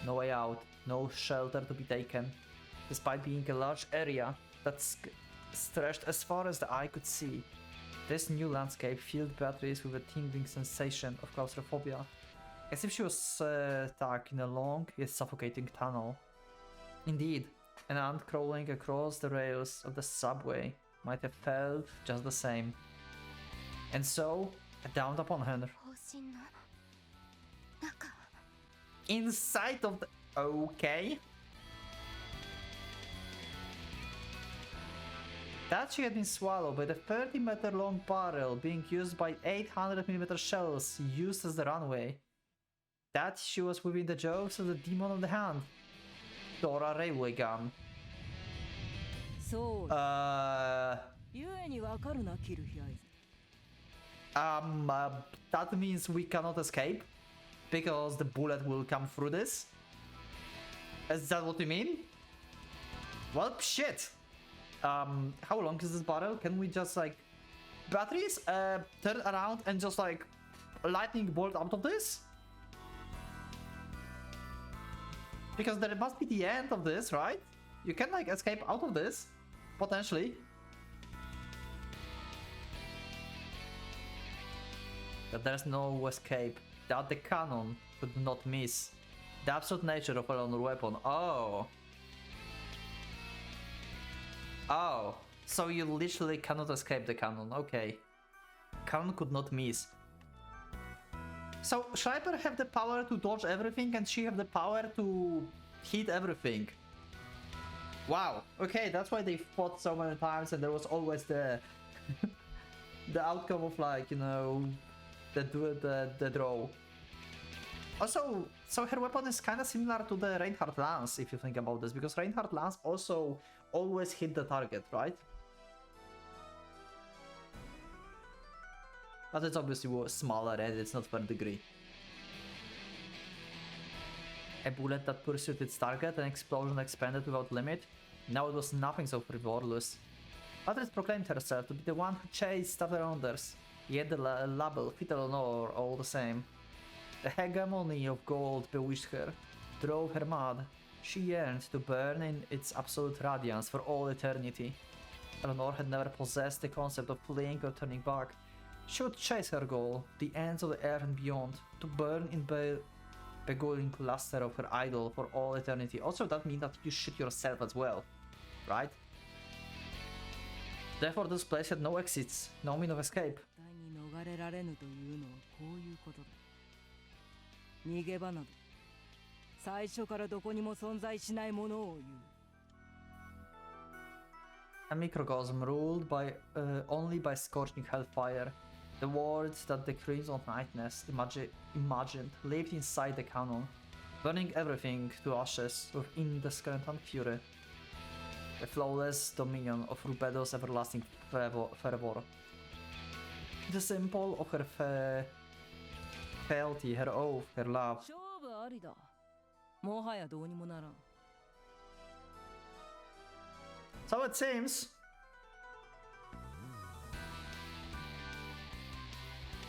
No way out, no shelter to be taken, despite being a large area that stretched as far as the eye could see. This new landscape filled batteries with a tingling sensation of claustrophobia, as if she was stuck in a long yet suffocating tunnel. Indeed, an ant crawling across the rails of the subway might have felt just the same. And so, it dawned upon her. 方針の中 Inside of the... Okay. That she had been swallowed by the 30-meter long barrel being used by 800mm shells used as the runway. That she was within the jaws of the demon of the hand. Dora railway gun. そうゆえにわかるなキルヒアイズ That means we cannot escape because the bullet will come through this? Is that what you mean? Well, shit. How long is this barrel? Can we just like batteries turn around and just like lightning bolt out of this? Because there must be the end of this, right? You can like escape out of this potentially. But there's no escape. That the cannon could not miss. The absolute nature of a lone weapon. Oh. Oh. So you literally cannot escape the cannon. Okay. Cannon could not miss. So Schreiber have the power to dodge everything and she have the power to hit everything. Wow. Okay, that's why they fought so many times and there was always the the outcome of like, you know, the draw. Also, so her weapon is kind of similar to the Reinhardt Lance if you think about this, because Reinhardt Lance also always hit the target, right? But it's obviously smaller and it's not third degree. A bullet that pursued its target, an explosion expanded without limit. Now it was nothing so frivolous. Patrice proclaimed herself to be the one who chased after others, yet the label fit Eleanor all the same. The hegemony of gold bewitched her, drove her mad. She yearned to burn in its absolute radiance for all eternity. Eleanor had never possessed the concept of fleeing or turning back. She would chase her goal, the ends of the earth and beyond, to burn in beguiling luster of her idol for all eternity. Also, that means that you shit yourself as well, right? Therefore, this place had no exits, no means of escape. 逃れられぬというのはこういうことだ。逃げ場など最初からどこにも存在しないものを言う。A microcosm ruled by only by scorching hellfire. The words that the crimson nightness imagined lived inside the cannon, burning everything to ashes with indiscriminate fury. The flawless dominion of Rubedo's everlasting fervor. The symbol of her fealty, her oath, her love. 勝負ありだ。もはやどうにもならん。So it seems.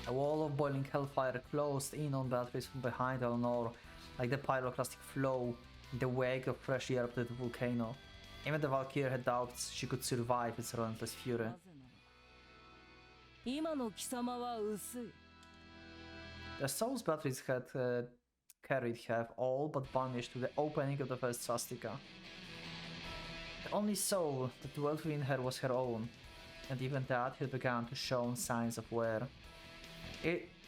A wall of boiling hellfire closed in on batteries from behind Eleanor, like the pyroclastic flow in the wake of fresh erupted volcano. Even the Valkyrie had doubts she could survive its relentless fury. 今の貴様は薄い。 The Soul's batteries had carried have all but vanished with the opening of the first swastika. The only soul that dwelt within her was her own, and even that had begun to show signs of wear.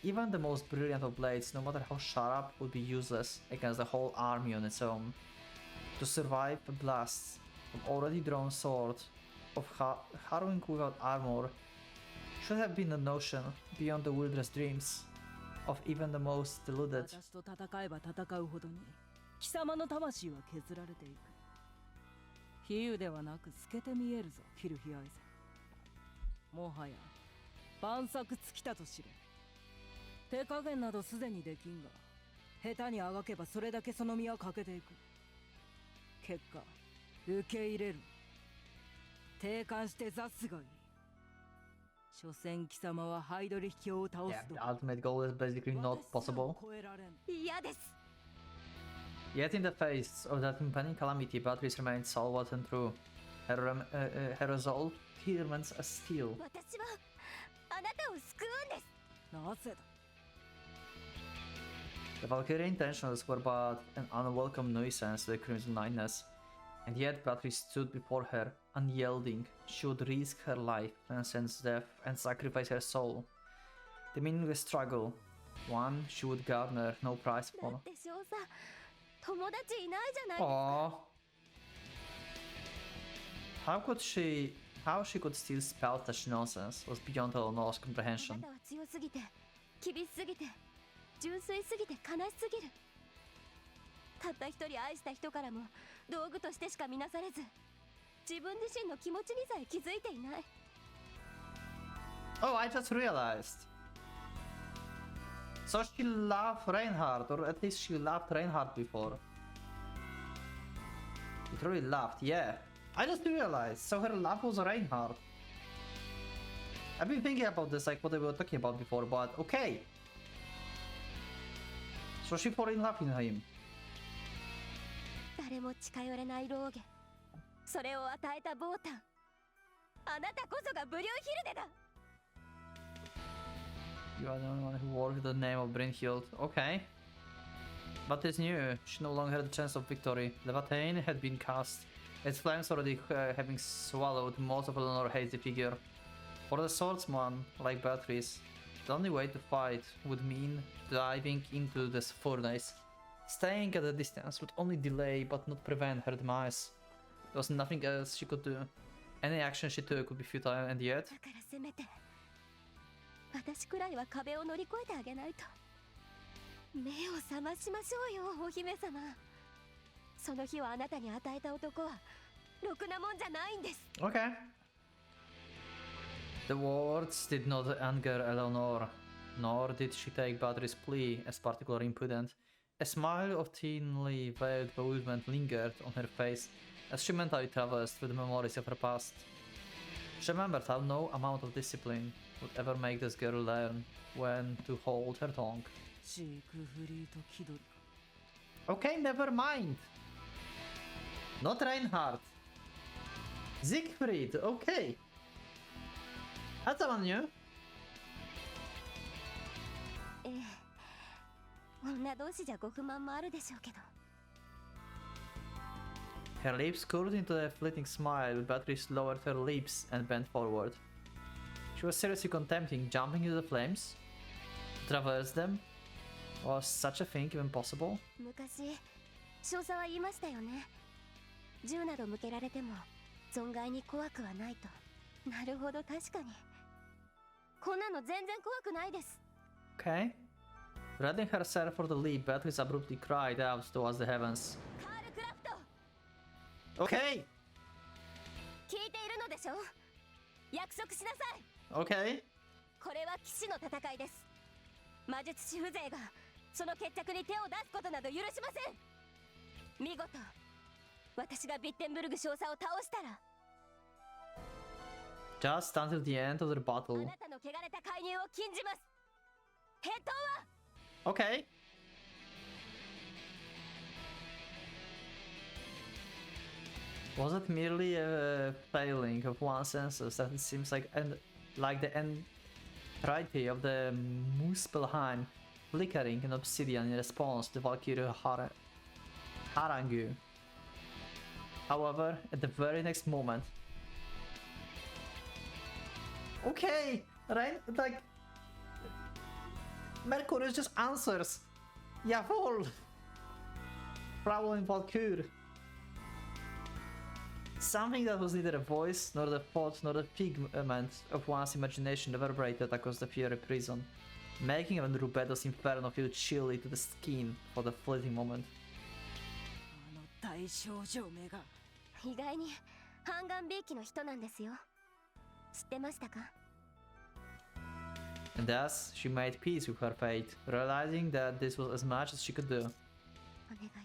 Even the most brilliant of blades, no matter how sharp, would be useless against the whole army on its own. To survive the blasts of already drawn swords, of harrowing without armor, should have been a notion beyond the wildest dreams of even the most deluded. 私と戦えば戦うほどに貴様の魂は削られていく。比喩ではなく透けて見えるぞ、キルヒアイゼ。もはや万策尽きたと知れ。手加減などすでにできんが、下手にあがけばそれだけその身は欠けていく。結果、受け入れる。定冠して座すがいい。所詮貴様はハイドリヒ教を倒すと。Yeah, the ultimate goal is basically not possible. 嫌です。 Yet in the face of that impending calamity, Beatrice remained stalwart and true. Her resolve remains as steel. 私はを救うんです。なぜだ。 The Valkyrie intentions were but an unwelcome nuisance to the Crimson Lioness, and yet Beatrice stood before her, unyielding. She would risk her life, transcend death, and sacrifice her soul. The meaningless struggle, one she would garner no prize だ for. って少佐、友達いないじゃないですか。 Aww. How she could still spout such nonsense was beyond Eleanor's あ comprehension. なたは強すぎて、厳しすぎて、純粋すぎて悲しすぎる。たった一人愛した人からも道具としてしか見なされず、自分自身の気持ちにさえ気づいていない。 Oh, I just realized. So she loved Reinhardt, or at least she loved Reinhardt before. Literally loved, yeah. I just realized. So her love was Reinhardt. I've been thinking about this, like what we were talking about before, but okay. So she fell in love with him. 誰も近寄れないローゲ、それを与えたボータン、あなたこそがブリュンヒルデだ。 You are the only one who wore the name of Brynhild. Okay. But it's new. She no longer had a chance of victory. Leviathan had been cast, its flames already having swallowed most of Eleanor's hazy figure. For the swordsman, like Beatrice, the only way to fight would mean diving into this furnace. Staying at a distance would only delay but not prevent her demise. There was nothing else she could do. Any action she took would be futile, and yet... だからせめて、私くらいは壁を乗り越えてあげないと。目を覚ましましょうよ、お姫様。その日をあなたに与えた男はろくなもんじゃないんです。 Okay. The words did not anger Eleanor, nor did she take Beatrice's plea as particularly impudent. A smile of thinly veiled bewilderment lingered on her face as she mentally traversed through the memories of her past. She remembered how no amount of discipline would ever make this girl learn when to hold her tongue. シークフリート気取り。 Okay, never mind. Not Reinhardt. Siegfried, okay. That's someone new. ええ、女同士じゃご不満もあるでしょうけど。 Her lips curled into a fleeting smile. Beatrice lowered her lips and bent forward. She was seriously contemplating jumping into the flames. To traverse them? Was such a thing even possible? 昔、少佐は言いましたよね。銃など向けられても存外に怖くはないと。なるほど、確かに。こんなの全然怖くないです。 Okay. Readying herself for the leap, Beatrice abruptly cried out towards the heavens. カール・クラフト、 Okay! 聞いているのでしょ。約束しなさい。 Okay. これは騎士の戦いです。魔術師風情がその決着に手を出すことなど許しません。見事、私がビッテンブルグ少佐を倒したら、 Just until the end of the あ battle. なたの汚れた介入を禁じます。返答は Okay. Was it merely a failing of one's senses that it seems like the entirety of the Muspelheim flickering in obsidian in response to the Valkyrie harangue? However, at the very next moment... Okay! Right? Like... Mercurius just answers! Jawohl! Prowling Valkyrie. Something that was neither a voice, nor the thought, nor the figment of one's imagination reverberated across the fiery prison, making even Rubedo's inferno feel chilly to the skin for the fleeting moment. あの大少女めが。意外にハンガンビーキの人なんですよ。知ってましたか？ And thus, she made peace with her fate, realizing that this was as much as she could do. お願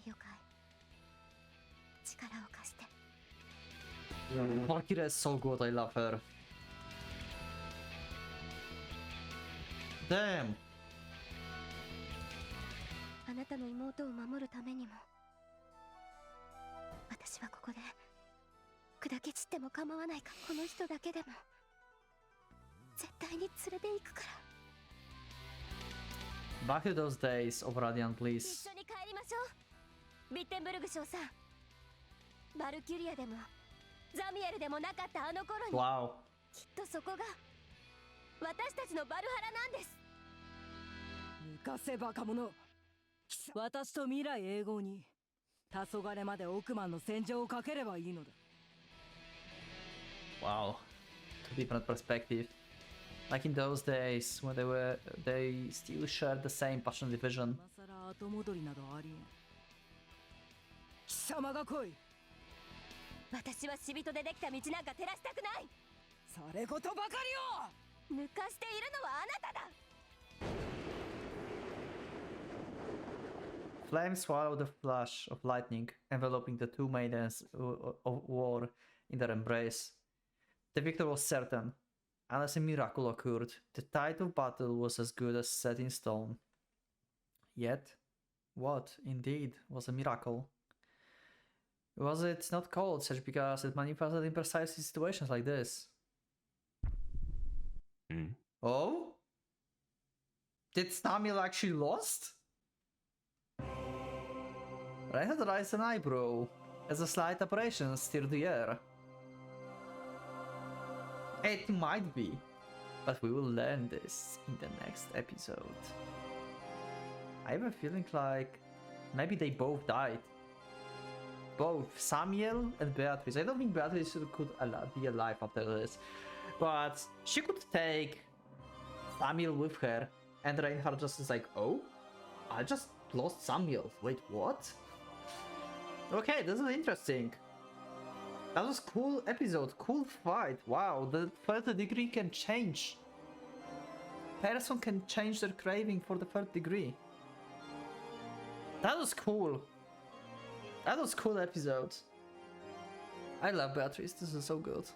いよかい。力を貸して。 Valkyria is so good, I love her. Damn! あなたの妹を守るためにも、私はここで砕け散っても構わないか、この人だけでも。絶対に連れて行くから。 Back to those days of Radiant, 一 please. 緒に帰りましょう、ビッテンブルグ少佐。バルキュリアでもザミエルでもなかったあの頃に、 Wow. きっとそこが私たちのバルハラなんです。抜かせバカ者。私と未来永劫に黄昏まで億万の戦場をかければいいのだ。 Wow. Two different perspectives. Like in those days when they still shared the same passion division. 今さら後戻りなどありえん。貴様が来い。私は死人でできた道なんか照らしたくない。されことばかりを。抜かしているのはあなただ。 Flames swallowed the flash of lightning, enveloping the two maidens of war in their embrace. The victor was certain. Unless a miracle occurred, the tide of battle was as good as set in stone. Yet, what, indeed, was a miracle? Was it not called such because it manifested in precisely situations like this? Oh? Did Stamil actually lost? Reinhard raised an eyebrow as a slight apparition stirred the air. It might be, but we will learn this in the next episode. I have a feeling like maybe they both died. Both Samuel and Beatrice. I don't think Beatrice could be alive after this, but she could take Samuel with her, and Reinhard just is like, oh, I just lost Samuel. Wait, what? Okay, this is interesting. That was cool episode, cool fight. Wow, the third degree can change. Person can change their craving for the third degree. That was cool. That was cool episode. I love Beatrice, this is so good.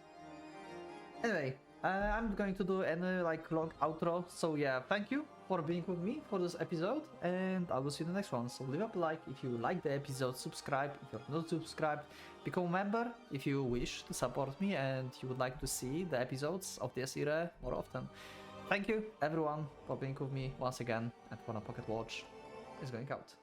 Anyway, I'm going to do any like long outro. So yeah, thank you for being with me for this episode, and I will see you in the next one. So leave up a like if you like the episode, subscribe if you're not subscribed, become a member if you wish to support me and you would like to see the episodes of this irae more often. Thank you everyone for being with me once again, and for a Pocket Watch is going out.